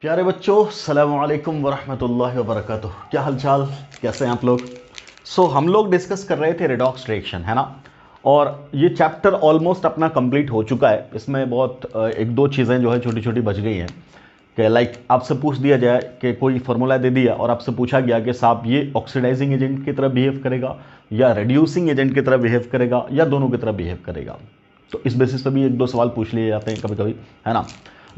प्यारे बच्चों, सलाम अलैकुम वरहमतुल्लाहि वबरकातुह। क्या हालचाल, कैसे हैं आप लोग। हम लोग डिस्कस कर रहे थे रेडॉक्स रिएक्शन, है ना। और ये चैप्टर ऑलमोस्ट अपना कंप्लीट हो चुका है। इसमें बहुत एक दो चीज़ें जो है छोटी छोटी बच गई हैं कि लाइक आपसे पूछ दिया जाए कि कोई फार्मूला दे दिया और आपसे पूछा गया कि साहब ये ऑक्सीडाइजिंग एजेंट की तरह बिहेव करेगा या रिड्यूसिंग एजेंट की तरह बिहेव करेगा या दोनों की तरह बिहेव करेगा। तो इस बेसिस पे भी एक दो सवाल पूछ लिए जाते हैं कभी कभी, है ना।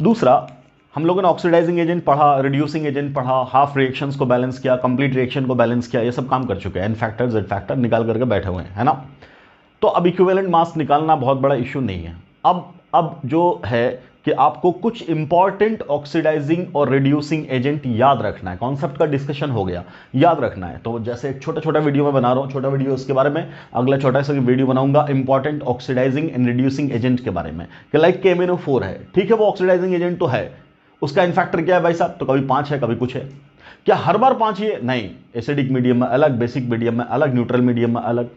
दूसरा, हम लोगों ने ऑक्सीडाइजिंग एजेंट पढ़ा, रिड्यूसिंग एजेंट पढ़ा, हाफ रिएक्शंस को बैलेंस किया, कंप्लीट रिएक्शन को बैलेंस किया, ये सब काम कर चुके हैं। एन फैक्टर जेड फैक्टर निकाल करके बैठे हुए हैं, है ना। तो अब इक्विवेलेंट मास निकालना बहुत बड़ा इशू नहीं है। अब जो है कि आपको कुछ इंपॉर्टेंट ऑक्सीडाइजिंग और रिड्यूसिंग एजेंट याद रखना है। कॉन्सेप्ट का डिस्कशन हो गया, याद रखना है। तो जैसे एक छोटा छोटा वीडियो मैं बना रहा हूं, छोटा वीडियो उसके बारे में, अगला छोटा सा वीडियो बनाऊंगा important oxidising and reducing agent के बारे में कि लाइक KMnO4 है, ठीक है, वो ऑक्सीडाइजिंग एजेंट तो है, उसका इनफैक्टर क्या है भाई साहब, तो कभी 5 है कभी कुछ है। क्या हर बार 5 ही है? नहीं, एसिडिक मीडियम में अलग, बेसिक मीडियम में अलग, न्यूट्रल मीडियम में अलग।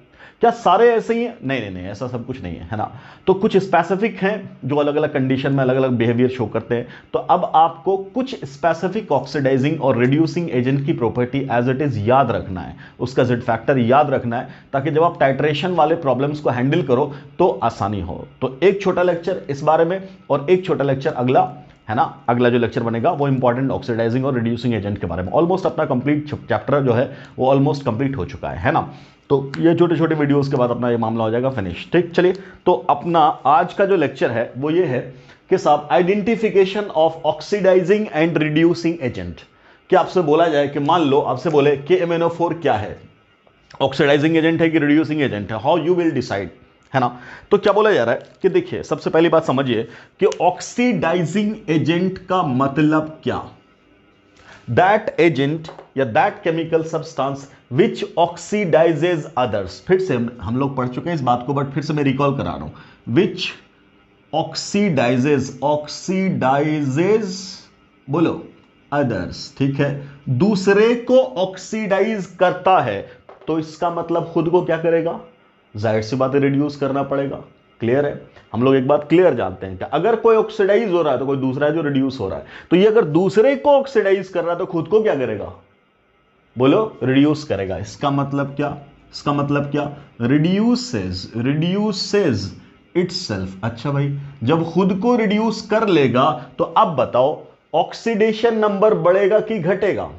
क्या सारे ऐसे ही हैं? नहीं नहीं नहीं, ऐसा सब कुछ नहीं है ना। तो कुछ स्पेसिफिक हैं जो अलग अलग कंडीशन में अलग अलग बिहेवियर शो करते हैं। तो अब आपको कुछ स्पेसिफिक ऑक्सीडाइजिंग और रिड्यूसिंग एजेंट की प्रॉपर्टी एज इट इज याद रखना है, उसका जेड फैक्टर याद रखना है, ताकि जब आप टाइट्रेशन वाले प्रॉब्लम्स को हैंडल करो तो आसानी हो। तो एक छोटा लेक्चर इस बारे में और एक छोटा लेक्चर अगला, है ना, अगला जो लेक्चर बनेगा वो इंपॉर्टेंट ऑक्सीडाइजिंग और रिड्यूसिंग एजेंट के बारे में। ऑलमोस्ट अपना कंप्लीट चैप्टर जो है वो ऑलमोस्ट कंप्लीट हो चुका है ना। तो ये छोटे छोटे वीडियोस के बाद अपना ये मामला हो जाएगा फिनिश। ठीक, चलिए। तो अपना आज का जो लेक्चर है वो ये है कि साहब identification of oxidising and reducing agent. कि आपसे बोला जाए कि मान लो आपसे बोले KMnO4 क्या है, ऑक्सीडाइजिंग एजेंट है कि रिड्यूसिंग एजेंट है, हाउ यू विल डिसाइड, है ना। तो क्या बोला जा रहा है कि देखिए, सबसे पहली बात समझिए कि ऑक्सीडाइजिंग एजेंट का मतलब क्या। दैट एजेंट या that chemical substance which oxidises others. फिर से हम लोग पढ़ चुके हैं इस बात को, बट फिर से मैं रिकॉल करा रहा हूं। विच ऑक्सीडाइजेज बोलो अदर्स, ठीक है, दूसरे को ऑक्सीडाइज करता है। तो इसका मतलब खुद को क्या करेगा, जाहिर सी बात है रिड्यूस करना पड़ेगा। क्लियर है। हम लोग एक बात क्लियर जानते हैं कि अगर कोई ऑक्सीडाइज हो रहा है तो कोई दूसरा है जो रिड्यूस हो रहा है। तो ये अगर दूसरे को ऑक्सीडाइज कर रहा है तो खुद को क्या करेगा, बोलो, रिड्यूस करेगा। इसका मतलब क्या, इसका मतलब क्या, रिड्यूसेज इटसेल्फ। अच्छा भाई, जब खुद को रिड्यूस कर लेगा तो अब बताओ ऑक्सीडेशन नंबर बढ़ेगा कि घटेगा,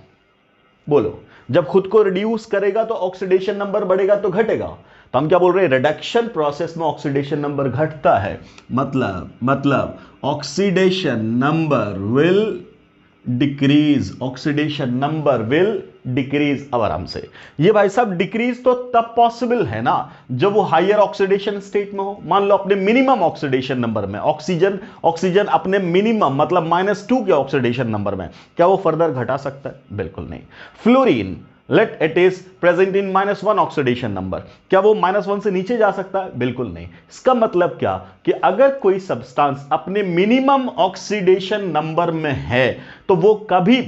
बोलो। जब खुद को रिड्यूस करेगा तो ऑक्सीडेशन नंबर बढ़ेगा तो घटेगा। तो हम क्या बोल रहे हैं, रिडक्शन प्रोसेस में ऑक्सीडेशन नंबर घटता है। मतलब oxidation number will decrease, oxidation number will decrease. अब आराम से, ये भाई साहब डिक्रीज तो तब पॉसिबल है ना जब वो हायर ऑक्सीडेशन स्टेट में हो। मान लो अपने मिनिमम ऑक्सीडेशन नंबर में ऑक्सीजन अपने मिनिमम मतलब -2 के ऑक्सीडेशन नंबर में, क्या वो फर्दर घटा सकता है? बिल्कुल नहीं। Fluorine, let it is present in -1 oxidation number, क्या वो -1 से नीचे जा सकता है? बिल्कुल नहीं। इसका मतलब क्या कि अगर कोई सब्सटेंस अपने मिनिमम ऑक्सीडेशन नंबर में है तो वो कभी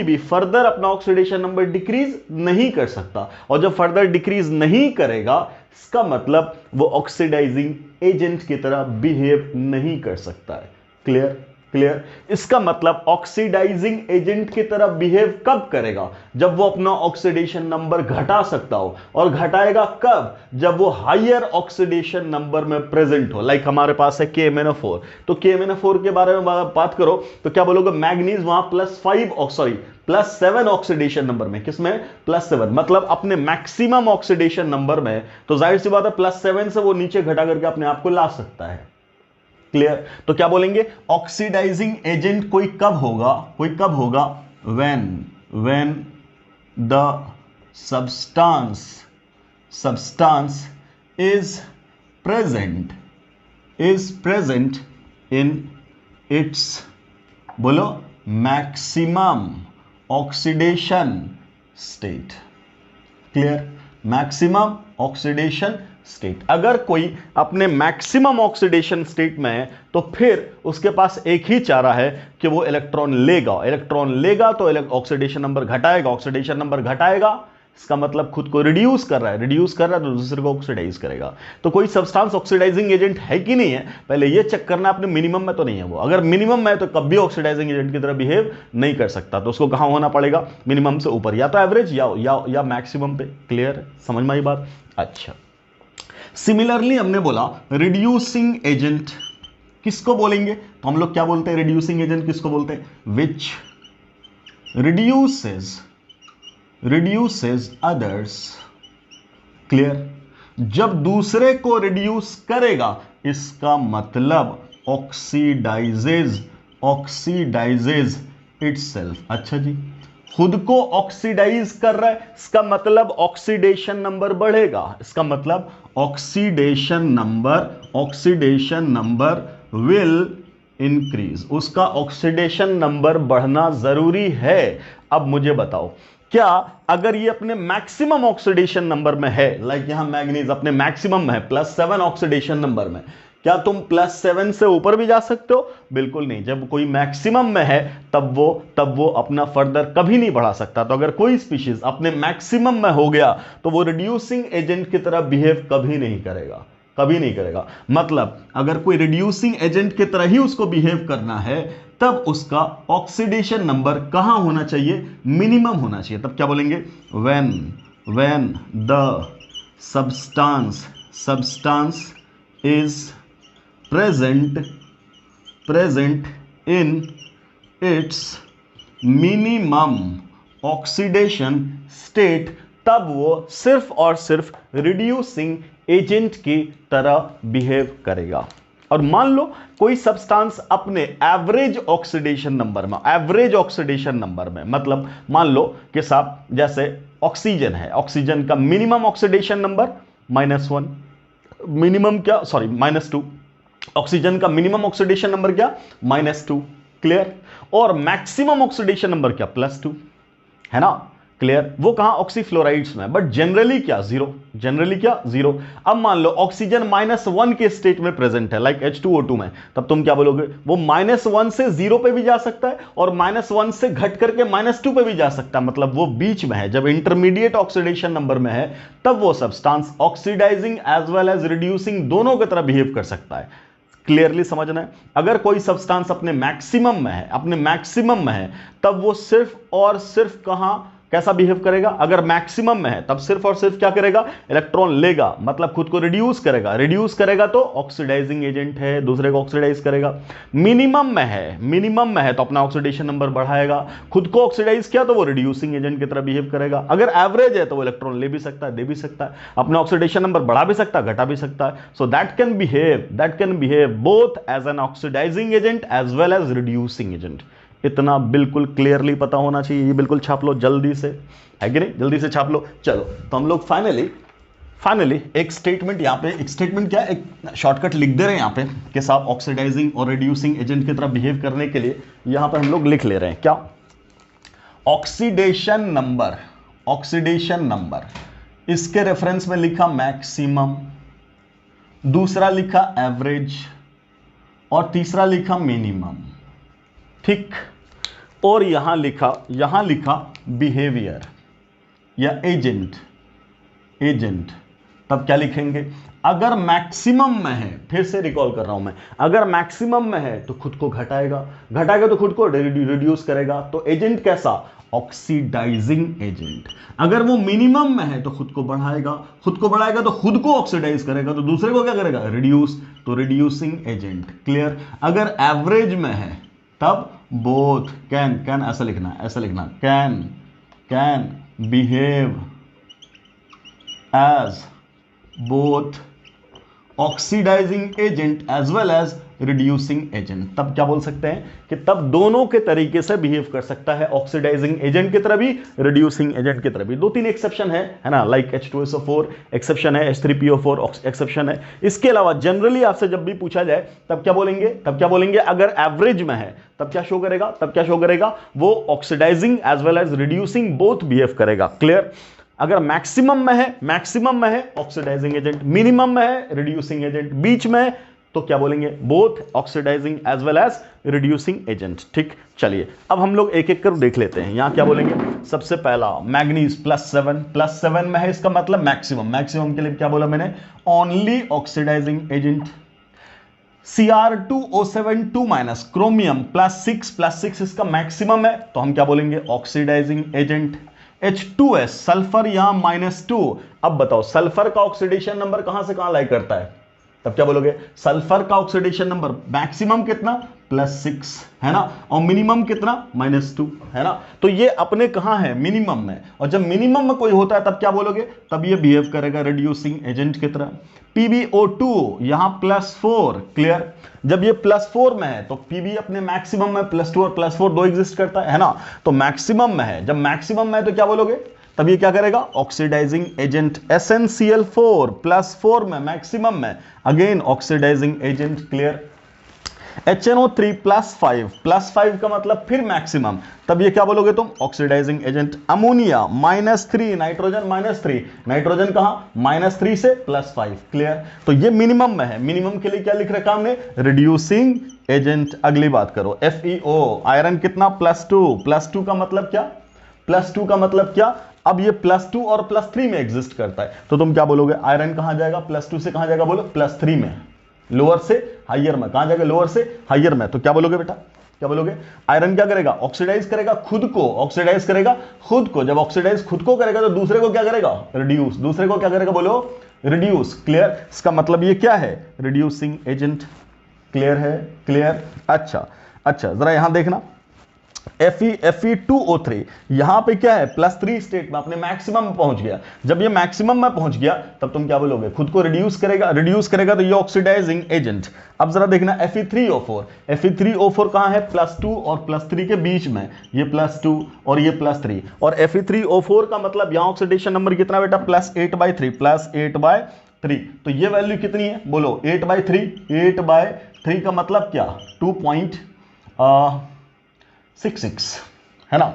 भी फर्दर अपना ऑक्सीडेशन नंबर डिक्रीज नहीं कर सकता। और जब फर्दर डिक्रीज नहीं करेगा, इसका मतलब वो ऑक्सीडाइजिंग एजेंट की तरह बिहेव नहीं कर सकता है। क्लियर? क्लियर। इसका मतलब ऑक्सीडाइजिंग एजेंट की तरह बिहेव कब करेगा, जब वो अपना ऑक्सीडेशन नंबर घटा सकता हो। और घटाएगा कब, जब वो हायर ऑक्सीडेशन नंबर में प्रेजेंट हो। लाइक हमारे पास है KMnO4, तो KMnO4 के बारे में बात करो तो क्या बोलोगे, मैग्नीज वहां +7 ऑक्सीडेशन नंबर में, किसमें, +7, मतलब अपने मैक्सिमम ऑक्सीडेशन नंबर में। तो जाहिर सी बात है +7 से वो नीचे घटा करके अपने आप को ला सकता है। क्लियर। तो क्या बोलेंगे, ऑक्सीडाइजिंग एजेंट कोई कब होगा, when the substance is present in its, बोलो, maximum oxidation state. Clear. Maximum oxidation state, अगर कोई अपने मैक्सिमम ऑक्सीडेशन स्टेट में है तो फिर उसके पास एक ही चारा है कि वो इलेक्ट्रॉन लेगा तो ऑक्सीडेशन नंबर घटाएगा, इसका मतलब खुद को रिड्यूस कर रहा है, रिड्यूस कर रहा है तो दूसरे को ऑक्सीडाइज करेगा। तो कोई सब्सटेंस ऑक्सीडाइजिंग एजेंट है कि नहीं है, पहले ये चेक करना अपने मिनिमम में तो नहीं है वो। अगर मिनिमम में है तो कभी ऑक्सीडाइजिंग एजेंट की तरह बिहेव नहीं कर सकता, तो उसको कहां होना पड़ेगा, मिनिमम से ऊपर, या तो एवरेज या मैक्सिमम पे। क्लियर है, समझ में आई बात? अच्छा, सिमिलरली हमने बोला रिड्यूसिंग एजेंट किसको बोलेंगे, तो हम लोग क्या बोलते हैं, रिड्यूसिंग एजेंट किसको बोलते हैं, विच reduces others। क्लियर, जब दूसरे को रिड्यूस करेगा इसका मतलब ऑक्सीडाइजेज इटसेल्फ। अच्छा जी, खुद को ऑक्सीडाइज कर रहा है, इसका मतलब ऑक्सीडेशन नंबर बढ़ेगा, इसका मतलब ऑक्सीडेशन नंबर विल इंक्रीज, उसका ऑक्सीडेशन नंबर बढ़ना जरूरी है। अब मुझे बताओ, क्या अगर ये अपने मैक्सिमम ऑक्सीडेशन नंबर में है, लाइक यहां मैग्नीज अपने मैक्सिमम में है +7 ऑक्सीडेशन नंबर में, क्या तुम +7 से ऊपर भी जा सकते हो? बिल्कुल नहीं। जब कोई मैक्सिमम में है तब वो अपना फर्दर कभी नहीं बढ़ा सकता। तो अगर कोई स्पीशीज अपने मैक्सिमम में हो गया तो वो रिड्यूसिंग एजेंट की तरह बिहेव कभी नहीं करेगा। मतलब अगर कोई रिड्यूसिंग एजेंट की तरह ही उसको बिहेव करना है तब उसका ऑक्सीडेशन नंबर कहां होना चाहिए, मिनिमम होना चाहिए। तब क्या बोलेंगे, when the substance is present in its minimum oxidation state, तब वो सिर्फ और सिर्फ रिड्यूसिंग एजेंट की तरह बिहेव करेगा। और मान लो कोई सब्सटेंस अपने एवरेज ऑक्सीडेशन नंबर में, मतलब मान लो कि साहब जैसे ऑक्सीजन है, ऑक्सीजन का मिनिमम ऑक्सीडेशन नंबर -1, -2, ऑक्सीजन का मिनिमम ऑक्सीडेशन नंबर क्या, -2। क्लियर, और मैक्सिमम ऑक्सीडेशन नंबर क्या, +2, है ना। क्लियर, वो कहां, ऑक्सीफ्लोराइड्स में, बट जनरली क्या, जीरो। अब मान लो ऑक्सीजन -1 के स्टेट में प्रेजेंट है, लाइक H2O2 में, तब तुम क्या बोलोगे, वो -1 से 0 पे भी जा सकता है और -1 से घट करके -2 पे भी जा सकता है, मतलब वो बीच में है। जब इंटरमीडिएट ऑक्सीडेशन नंबर में है तब वो substance oxidising as well as reducing दोनों की तरह बिहेव कर सकता है। क्लियरली समझना है। अगर कोई सब्सटेंस अपने मैक्सिमम में है तब वो सिर्फ और सिर्फ कहां कैसा बिहेव करेगा, अगर मैक्सिमम में है तब सिर्फ और सिर्फ क्या करेगा, इलेक्ट्रॉन लेगा, मतलब खुद को रिड्यूस करेगा तो ऑक्सीडाइजिंग एजेंट है, दूसरे को ऑक्सीडाइज करेगा। मिनिमम में है तो अपना ऑक्सीडेशन नंबर बढ़ाएगा, खुद को ऑक्सीडाइज किया तो वो रिड्यूसिंग एजेंट की तरह बिहेव करेगा। अगर एवरेज है तो वो इलेक्ट्रॉन ले भी सकता है, दे भी सकता है, अपना ऑक्सीडेशन नंबर बढ़ा भी सकता है, घटा भी सकता है। So that can behave both as an oxidising agent as well as reducing agent. इतना बिल्कुल क्लियरली पता होना चाहिए, ये बिल्कुल छाप लो जल्दी से, है कि नहीं, जल्दी से छाप लो। चलो, तो हम लोग फाइनली एक स्टेटमेंट यहां पे, एक स्टेटमेंट क्या, एक शॉर्टकट लिख दे रहे हैं यहां पे कि साहब ऑक्सीडाइजिंग और रिड्यूसिंग एजेंट की तरह बिहेव करने के लिए यहां पे हम लोग लिख ले रहे हैं क्या, ऑक्सीडेशन नंबर, इसके रेफरेंस में लिखा मैक्सिमम, दूसरा लिखा एवरेज और तीसरा लिखा मिनिमम। ठीक, और यहां लिखा बिहेवियर या एजेंट। तब क्या लिखेंगे, अगर मैक्सिमम में है, फिर से रिकॉल कर रहा हूं मैं, अगर मैक्सिमम में है तो खुद को घटाएगा तो खुद को रिड्यूस करेगा, तो एजेंट कैसा, ऑक्सीडाइजिंग एजेंट। अगर वो मिनिमम में है तो खुद को बढ़ाएगा तो खुद को ऑक्सीडाइज करेगा, तो दूसरे को क्या करेगा, रिड्यूस, तो रिड्यूसिंग एजेंट। क्लियर, अगर एवरेज में है तब बोथ कैन ऐसा लिखना can behave as both oxidising agent as well as reducing agent. तब क्या बोल सकते हैं कि तब दोनों के तरीके से बिहेव कर सकता है, ऑक्सीडाइजिंग एजेंट की तरह भी, रिड्यूसिंग एजेंट की तरह भी। 2-3 एक्सेप्शन है ना, लाइक H2SO4 एक्सेप्शन है, H3PO4 एक्सेप्शन है। इसके अलावा जनरली आपसे जब भी पूछा जाए तब क्या बोलेंगे, अगर एवरेज में है तब क्या शो करेगा, वो oxidising as well as reducing both behave करेगा। क्लियर, अगर मैक्सिमम में है ऑक्सीडाइजिंग एजेंट, मिनिमम में है रिड्यूसिंग एजेंट, बीच में है तो क्या बोलेंगे, both oxidising as well as reducing agent. ठीक, चलिए अब हम लोग एक एक कर देख लेते हैं। यहां क्या बोलेंगे, सबसे पहला मैग्नीज +7 में है, इसका मतलब मैक्सिमम, मैक्सिमम के लिए क्या बोला मैंने, only oxidising agent. Cr2O7 2- chromium +6 इसका मैक्सिमम है, तो हम क्या बोलेंगे, ऑक्सीडाइजिंग एजेंट। H2S सल्फर यहां -2। अब बताओ सल्फर का ऑक्सीडेशन नंबर कहां से कहां लाई करता है, तब क्या बोलोगे, सल्फर का ऑक्सीडेशन नंबर मैक्सिमम कितना, +6 है ना, और मिनिमम कितना, -2 है ना। तो ये अपने कहां है, मिनिमम में, और जब मिनिमम में कोई होता है तब क्या बोलोगे, तब ये बिहेव करेगा रिड्यूसिंग एजेंट की तरह। PbO2 यहां +4, क्लियर, जब ये +4 में है तो Pb अपने मैक्सिमम में, +2 और +4 दो एग्जिस्ट करता है ना, तो मैक्सिमम में है, जब मैक्सिमम में है तो क्या बोलोगे, तब ये क्या करेगा, ऑक्सीडाइजिंग एजेंट। SnCl4 +4 में, मैक्सिमम में, again oxidising agent, clear. HNO3 +5 का मतलब फिर मैक्सिमम, तब ये क्या बोलोगे तुम, oxidising agent. Ammonia -3, nitrogen -3, nitrogen कहां, -3 से +5, क्लियर। तो ये मिनिमम में है, मिनिमम के लिए क्या लिख रखा हमने, रिड्यूसिंग एजेंट। अगली बात करो, FeO आयरन कितना, +2 का मतलब क्या, +2 का मतलब क्या, अब ये +2 और +3 में एग्जिस्ट करता है, तो तुम क्या बोलोगे, आयरन कहां जाएगा, +2 से कहां जाएगा, बोलो +3 में, लोअर से हायर में, कहां जाएगा, लोअर से हायर में, तो क्या बोलोगे बेटा, क्या बोलोगे, आयरन क्या करेगा, ऑक्सीडाइज करेगा खुद को, ऑक्सीडाइज करेगा खुद को, जब ऑक्सीडाइज खुद को करेगा तो दूसरे को क्या करेगा, रिड्यूस, दूसरे को क्या करेगा, बोलो रिड्यूस, क्लियर। इसका मतलब ये क्या है, रिड्यूसिंग एजेंट, क्लियर है, क्लियर। अच्छा जरा यहां देखना, Fe2O3 यहां पे क्या है, +3 स्टेट में अपने मैक्सिमम में पहुंच गया। जब ये मैक्सिमम में पहुंच गया तब तुम क्या बोलोगे, खुद को रिड्यूस करेगा तो ये ऑक्सीडाइजिंग एजेंट। अब जरा देखना Fe3O4 कहां है, +2 और +3 के बीच में, ये +2 और ये +3, और Fe3O4 का मतलब यहां ऑक्सीडेशन नंबर कितना बेटा, +8/3, तो ये वैल्यू कितनी है, बोलो 8/3 का मतलब क्या, 2.66 है ना,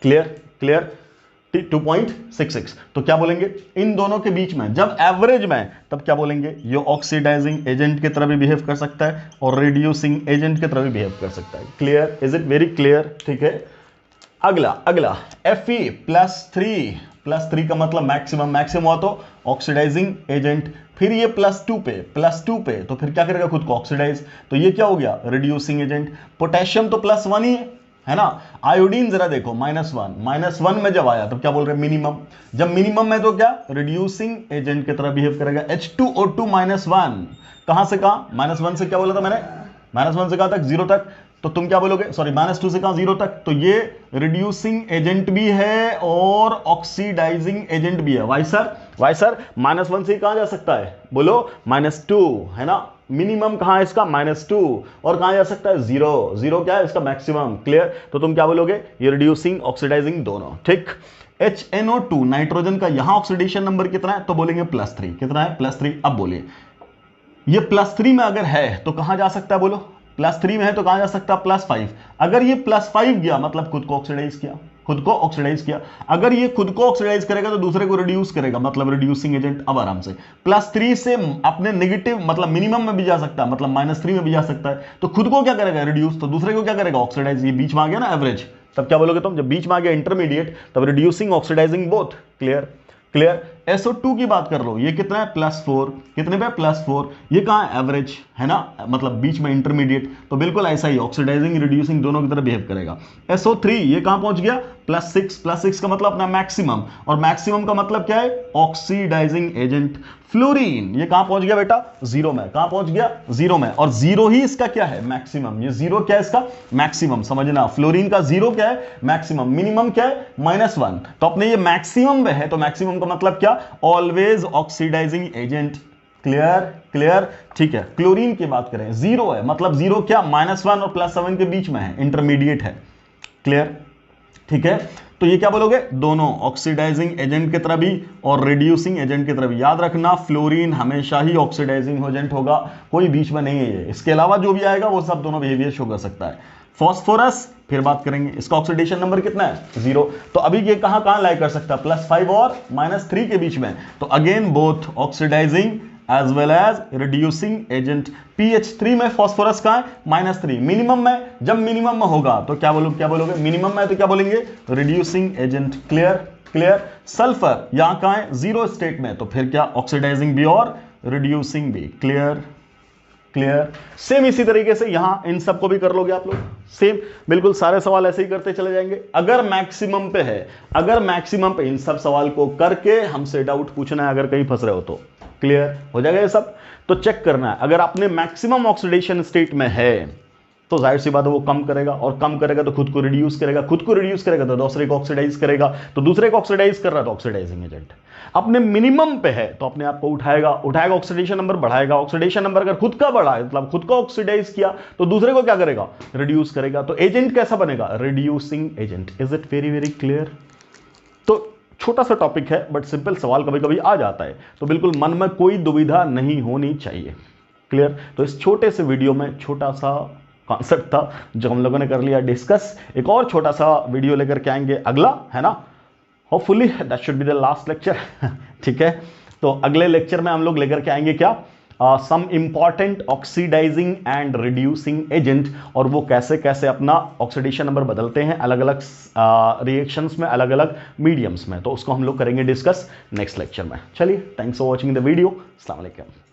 क्लियर 2.66, तो क्या बोलेंगे, इन दोनों के बीच में जब एवरेज में, तब क्या बोलेंगे, ये ऑक्सीडाइजिंग एजेंट की तरह भी बिहेव कर सकता है और रिड्यूसिंग एजेंट की तरह भी बिहेव कर सकता है। Clear, is it very clear, ठीक है। अगला Fe +3 का मतलब मैक्सिमम हुआ तो ऑक्सीडाइजिंग एजेंट, फिर ये +2 पे तो फिर क्या करेगा, खुद को ऑक्सीडाइज, तो ये क्या हो गया, रिड्यूसिंग एजेंट। पोटेशियम तो +1 ही है ना। आयोडीन जरा देखो -1 में जब आया तब क्या बोल रहे हैं, मिनिमम, जब मिनिमम में तो क्या, रिड्यूसिंग एजेंट की तरह बिहेव करेगा। H2O2 -1 कहां से कहां, -1 से क्या बोला था मैंने, -1 से कहां तक, 0 तक, तो तुम क्या बोलोगे, सॉरी -2 से कहां, 0 तक, तो ये रिड्यूसिंग एजेंट भी है और ऑक्सीडाइजिंग एजेंट भी है। वाई सर -1 से कहां जा सकता है, बोलो -2 है ना, मिनिमम कहां है इसका, -2, और कहां जा सकता है, 0 क्या है इसका मैक्सिमम, क्लियर। तो तुम क्या बोलोगे, ये रिड्यूसिंग ऑक्सीडाइजिंग दोनों, ठीक। HNO2 नाइट्रोजन का यहां ऑक्सीडेशन नंबर कितना है, तो बोलेंगे +3, कितना है, +3। अब बोलिए ये +3 में अगर है तो कहां जा सकता है, बोलो +3 में है तो कहां जा सकता है, +5। अगर ये +5 गया मतलब खुद को ऑक्सीडाइज किया, अगर ये खुद को ऑक्सीडाइज करेगा तो दूसरे को रिड्यूस करेगा, मतलब रिड्यूसिंग एजेंट। अब आराम से +3 से अपने नेगेटिव मतलब मिनिमम में भी जा सकता है, मतलब -3 में भी जा सकता है, तो खुद को क्या करेगा, रिड्यूस, तो दूसरे को क्या करेगा, ऑक्सीडाइज। ये बीच में आ गया ना एवरेज, तब क्या बोलोगे तुम, जब बीच में आ गया इंटरमीडिएट, तब reducing oxidising both, clear. SO2 की बात कर लो, ये कितना है, +4, कितने पे, +4, ये कहां है, एवरेज है ना, मतलब बीच में इंटरमीडिएट, तो बिल्कुल ऐसा ही ऑक्सीडाइजिंग रिड्यूसिंग दोनों की तरह बिहेव करेगा। SO3 ये कहां पहुंच गया, +6 का मतलब अपना मैक्सिमम, और मैक्सिमम का मतलब क्या है, ऑक्सीडाइजिंग एजेंट। फ्लोरीन ये कहां पहुंच गया बेटा, 0 में, कहां पहुंच गया, 0 में, और 0 ही इसका क्या है, मैक्सिमम। ये 0 क्या है इसका मैक्सिमम, समझना, फ्लोरीन का 0 क्या है, मैक्सिमम। मिनिमम क्या है, -1, तो अपने ये मैक्सिमम में है, तो मैक्सिमम का मतलब क्या, ऑलवेज ऑक्सीडाइजिंग एजेंट। क्लियर, ठीक है। क्लोरीन की बात करें, 0 है, मतलब 0 क्या, -1 और +7 के बीच में है, इंटरमीडिएट है, क्लियर, ठीक है। तो ये क्या बोलोगे, दोनों ऑक्सीडाइजिंग एजेंट की तरह भी और रिड्यूसिंग एजेंट की तरह भी। याद रखना, फ्लोरीन हमेशा ही ऑक्सीडाइजिंग एजेंट होगा, कोई बीच में नहीं है ये, इसके अलावा जो भी आएगा वो सब दोनों बिहेवियर शो कर सकता है। फॉस्फोरस फिर बात करेंगे, इसका ऑक्सीडेशन नंबर कितना है, 0, तो अभी ये कहां लाई कर सकता है, +5 और -3 के बीच में, तो again both oxidising as well as reducing agent. pH3 में फॉस्फोरस का है -3, मिनिमम में, जब मिनिमम में होगा तो क्या बोलोगे मिनिमम में तो क्या बोलेंगे रिड्यूसिंग एजेंट। क्लियर। सल्फर यहां कहां है 0 स्टेट में, तो फिर क्या ऑक्सीडाइजिंग भी और रिड्यूसिंग भी। क्लियर। सेम इसी तरीके से यहां इन सबको भी कर लोगे आप लोग, सेम बिल्कुल सारे सवाल ऐसे ही करते चले जाएंगे। अगर मैक्सिमम पे है, इन सब सवाल को करके हमसे डाउट पूछना है, अगर कहीं फंस रहे हो तो। क्लियर हो जाएगा ये सब, तो चेक करना है। अगर आपने मैक्सिमम ऑक्सीडेशन स्टेट में है तो जाहिर सी बात है वो कम करेगा, और कम करेगा तो खुद को रिड्यूस करेगा, तो दूसरे को ऑक्सीडाइज करेगा, तो दूसरे को ऑक्सीडाइज कर रहा है तो ऑक्सीडाइजिंग एजेंट। अपने मिनिमम पे है तो अपने आप को उठाएगा, ऑक्सीडेशन नंबर बढ़ाएगा, ऑक्सीडेशन नंबर अगर खुद का बढ़ा है मतलब खुद को ऑक्सीडाइज किया तो दूसरे को क्या करेगा रिड्यूस करेगा, तो एजेंट कैसा बनेगा reducing agent. Is it very clear? तो छोटा सा टॉपिक है बट सिंपल सवाल कभी कभी आ जाता है, तो बिल्कुल मन में कोई दुविधा नहीं होनी चाहिए। क्लियर? तो इस छोटे से वीडियो में छोटा सा कॉन्सेप्ट था जो हम लोगों ने कर लिया डिस्कस। एक और छोटा सा वीडियो लेकर के आएंगे अगला, है ना, hopefully that should be the last lecture. ठीक है, तो अगले लेक्चर में हम लोग लेकर के आएंगे क्या, some important oxidising and reducing agent, और वो कैसे कैसे अपना ऑक्सीडेशन नंबर बदलते हैं अलग अलग रिएक्शंस में, अलग अलग मीडियम्स में, तो उसको हम लोग करेंगे डिस्कस नेक्स्ट लेक्चर में। चलिए, thanks for watching the video. अस्सलाम वालेकुम।